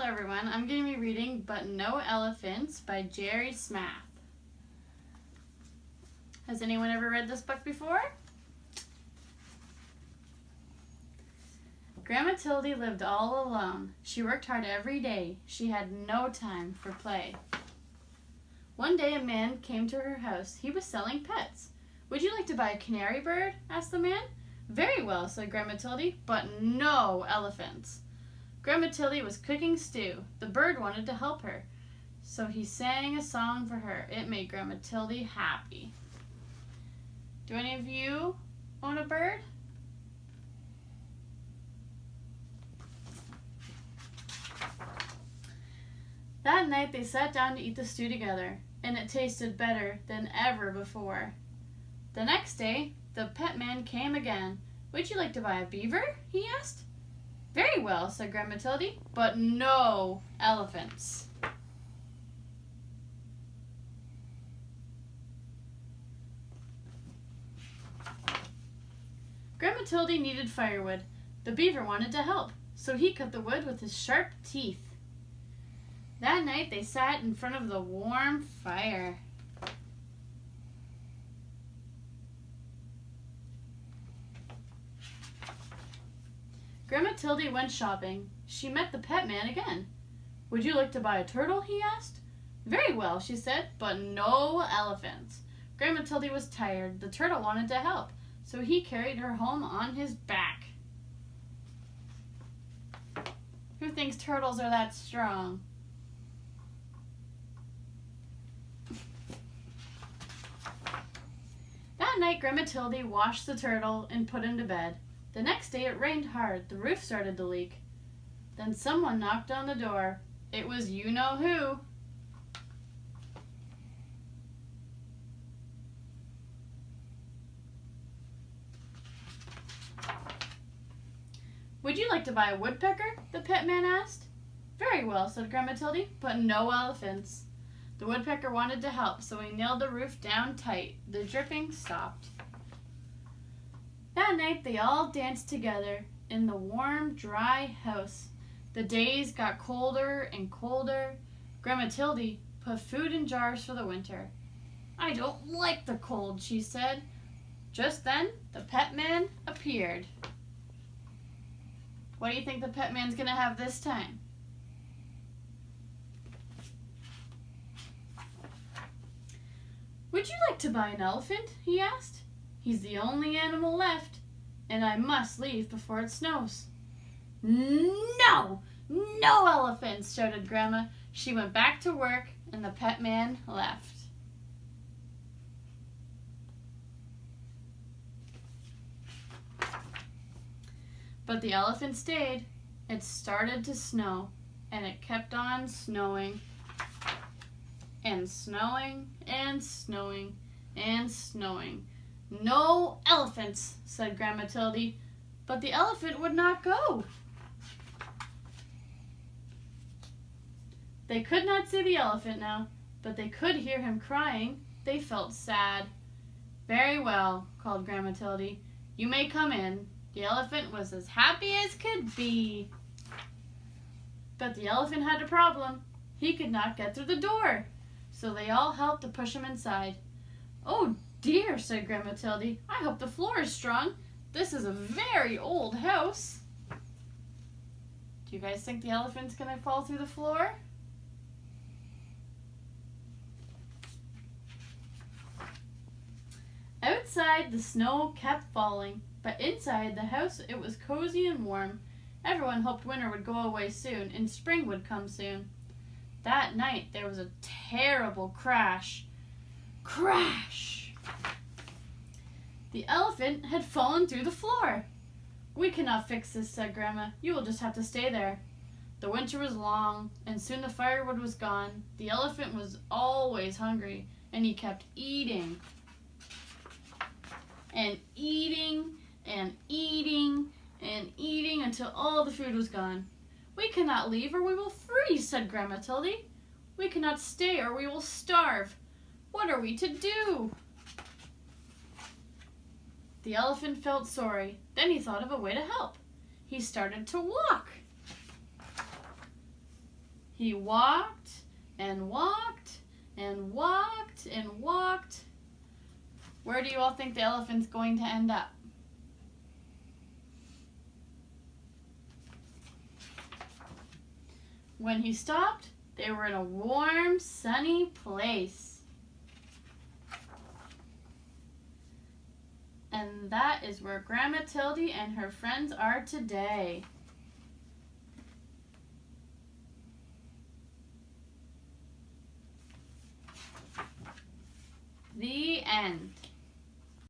everyone, I'm going to be reading But No Elephants by Jerry Smath. Has anyone ever read this book before? Grandma Tildy lived all alone. She worked hard every day. She had no time for play. One day a man came to her house. He was selling pets. "Would you like to buy a canary bird?" asked the man. "Very well," said Grandma Tildy, "but no elephants." Grandma Tildy was cooking stew. The bird wanted to help her, so he sang a song for her. It made Grandma Tildy happy. Do any of you own a bird? That night they sat down to eat the stew together, and it tasted better than ever before. The next day, the pet man came again. "Would you like to buy a beaver?" he asked. "Very well," said Grandma Tildy, "but no elephants." Grandma Tildy needed firewood. The beaver wanted to help, so he cut the wood with his sharp teeth. That night they sat in front of the warm fire. Grandma Tildy went shopping. She met the pet man again. "Would you like to buy a turtle?" he asked. "Very well," she said, "but no elephants." Grandma Tildy was tired. The turtle wanted to help, so he carried her home on his back. Who thinks turtles are that strong? That night, Grandma Tildy washed the turtle and put him to bed. The next day it rained hard. The roof started to leak. Then someone knocked on the door. It was you-know-who. "Would you like to buy a woodpecker?" the pet man asked. "Very well," said Grandma Tildy, "but no elephants." The woodpecker wanted to help, so he nailed the roof down tight. The dripping stopped. That night they all danced together in the warm, dry house. The days got colder and colder. Grandma Tildy put food in jars for the winter. "I don't like the cold," she said. Just then, the pet man appeared. What do you think the pet man's going to have this time? "Would you like to buy an elephant?" he asked. "He's the only animal left, and I must leave before it snows." "No! No elephants!" shouted Grandma. She went back to work, and the pet man left. But the elephant stayed. It started to snow, and it kept on snowing, and snowing, and snowing, and snowing. "No elephants," said Grandma Tildy, but the elephant would not go. They could not see the elephant now, but they could hear him crying. They felt sad. "Very well," called Grandma Tildy. "You may come in." The elephant was as happy as could be. But the elephant had a problem. He could not get through the door, so they all helped to push him inside. "Oh dear," said Grandma Tildy. "I hope the floor is strong. This is a very old house." Do you guys think the elephant's going to fall through the floor? Outside, the snow kept falling, but inside the house it was cozy and warm. Everyone hoped winter would go away soon and spring would come soon. That night there was a terrible crash. Crash! The elephant had fallen through the floor. "We cannot fix this," said Grandma. "You will just have to stay there." The winter was long, and soon the firewood was gone. The elephant was always hungry, and he kept eating and eating and eating and eating until all the food was gone. "We cannot leave or we will freeze," said Grandma Tildy. "We cannot stay or we will starve. What are we to do?" The elephant felt sorry. Then he thought of a way to help. He started to walk. He walked and walked and walked and walked. Where do you all think the elephant's going to end up? When he stopped, they were in a warm, sunny place. And that is where Grandma Tildy and her friends are today. The end.